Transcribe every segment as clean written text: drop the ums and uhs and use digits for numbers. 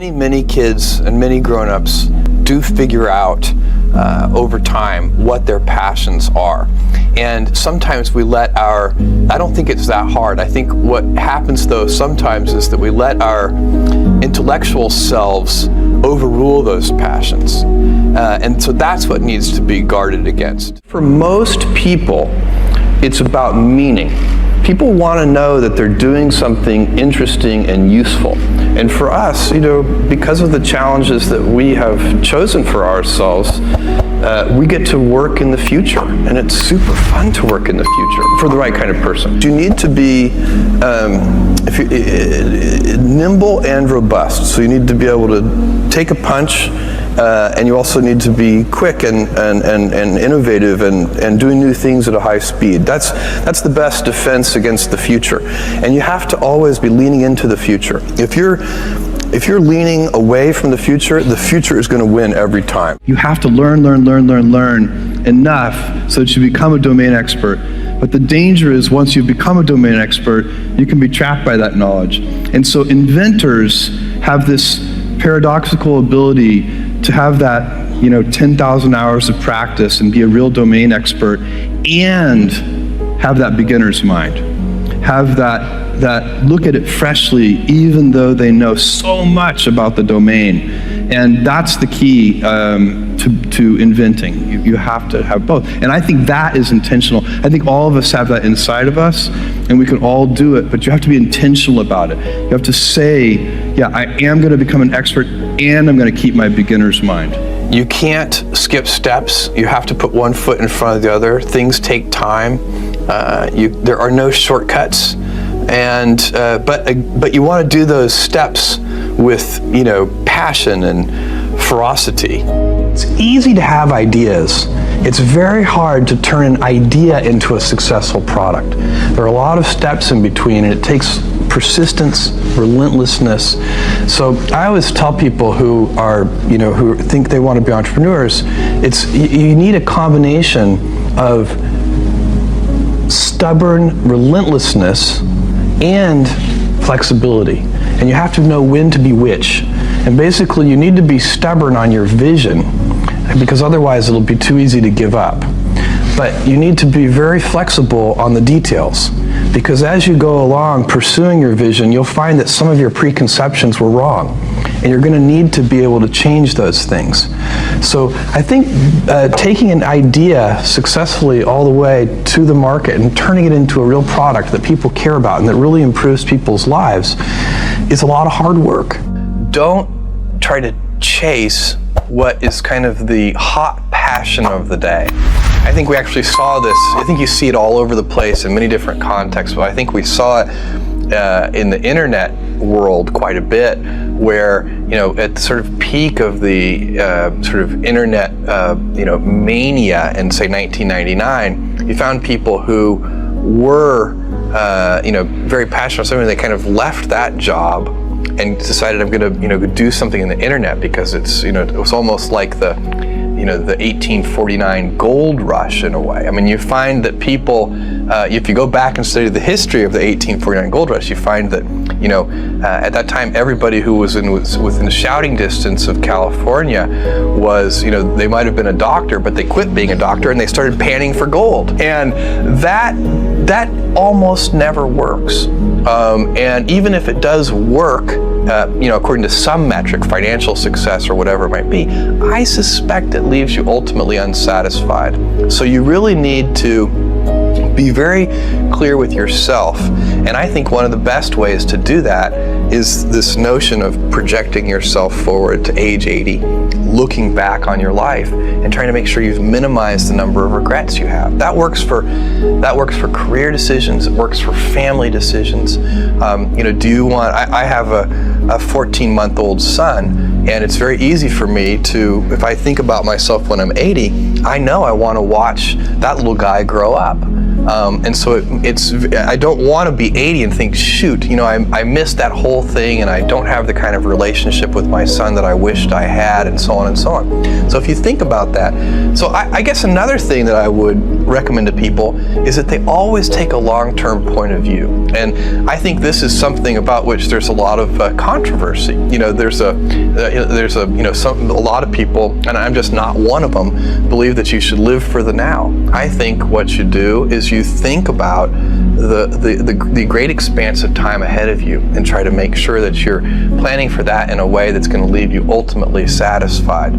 Many kids and many grown-ups do figure out over time what their passions are. And sometimes we let I don't think it's that hard. I think what happens though sometimes is that we let our intellectual selves overrule those passions. And so that's what needs to be guarded against. For most people, it's about meaning. People want to know that they're doing something interesting and useful. And for us, because of the challenges that we have chosen for ourselves, we get to work in the future, and it's super fun to work in the future for the right kind of person. You need to be nimble and robust. So you need to be able to take a punch, and you also need to be quick and innovative and doing new things at a high speed. That's the best defense against the future. And you have to always be leaning into the future. If you're leaning away from the future is going to win every time. You have to learn enough so that you become a domain expert. But the danger is once you become a domain expert, you can be trapped by that knowledge. And so inventors have this paradoxical ability to have that 10,000 hours of practice and be a real domain expert and have that beginner's mind. Have that look at it freshly, even though they know so much about the domain. And that's the key to inventing. You have to have both. And I think that is intentional. I think all of us have that inside of us, and we can all do it, but you have to be intentional about it. You have to say, yeah, I am going to become an expert, and I'm going to keep my beginner's mind. You can't skip steps. You have to put one foot in front of the other. Things take time. There are no shortcuts. And but you want to do those steps with passion and ferocity. It's easy to have ideas. It's very hard to turn an idea into a successful product. There are a lot of steps in between, and it takes persistence, relentlessness. So I always tell people who are who think they want to be entrepreneurs, you need a combination of stubborn relentlessness and flexibility. And you have to know when to be which. And basically you need to be stubborn on your vision, because otherwise it'll be too easy to give up. But you need to be very flexible on the details, because as you go along pursuing your vision, you'll find that some of your preconceptions were wrong. And you're going to need to be able to change those things. So I think taking an idea successfully all the way to the market and turning it into a real product that people care about and that really improves people's lives is a lot of hard work. Don't try to chase what is kind of the hot passion of the day. I think we actually saw this. I think you see it all over the place in many different contexts, but I think we saw it in the internet world quite a bit, where at the sort of peak of the sort of internet mania in say 1999, you found people who were very passionate about something. They kind of left that job and decided, I'm going to do something in the internet, because it's it was almost like the 1849 gold rush in a way. I mean, you find that people, if you go back and study the history of the 1849 gold rush, you find that at that time everybody who was within shouting distance of California was, they might have been a doctor, but they quit being a doctor and they started panning for gold. And that almost never works. And even if it does work, according to some metric, financial success or whatever it might be, I suspect it leaves you ultimately unsatisfied. So you really need to be very clear with yourself. And I think one of the best ways to do that is this notion of projecting yourself forward to age 80, looking back on your life and trying to make sure you've minimized the number of regrets you have. That works for career decisions. It works for family decisions. Do you want? I have a 14-month-old son, and it's very easy for me to, if I think about myself when I'm 80, I know I want to watch that little guy grow up. And so I don't want to be 80 and think, shoot, I missed that whole thing and I don't have the kind of relationship with my son that I wished I had, and so on and so on. So if you think about that, so I guess another thing that I would recommend to people is that they always take a long-term point of view. And I think this is something about which there's a lot of controversy. There's a lot of people, and I'm just not one of them, believe that you should live for the now. I think what you do is you think about the great expanse of time ahead of you and try to make sure that you're planning for that in a way that's going to leave you ultimately satisfied.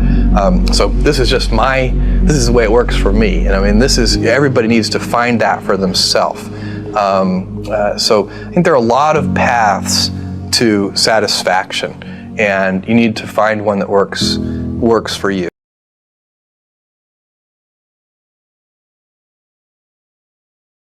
So this is the way it works for me. And I mean, everybody needs to find that for themselves. So I think there are a lot of paths to satisfaction, and you need to find one that works for you.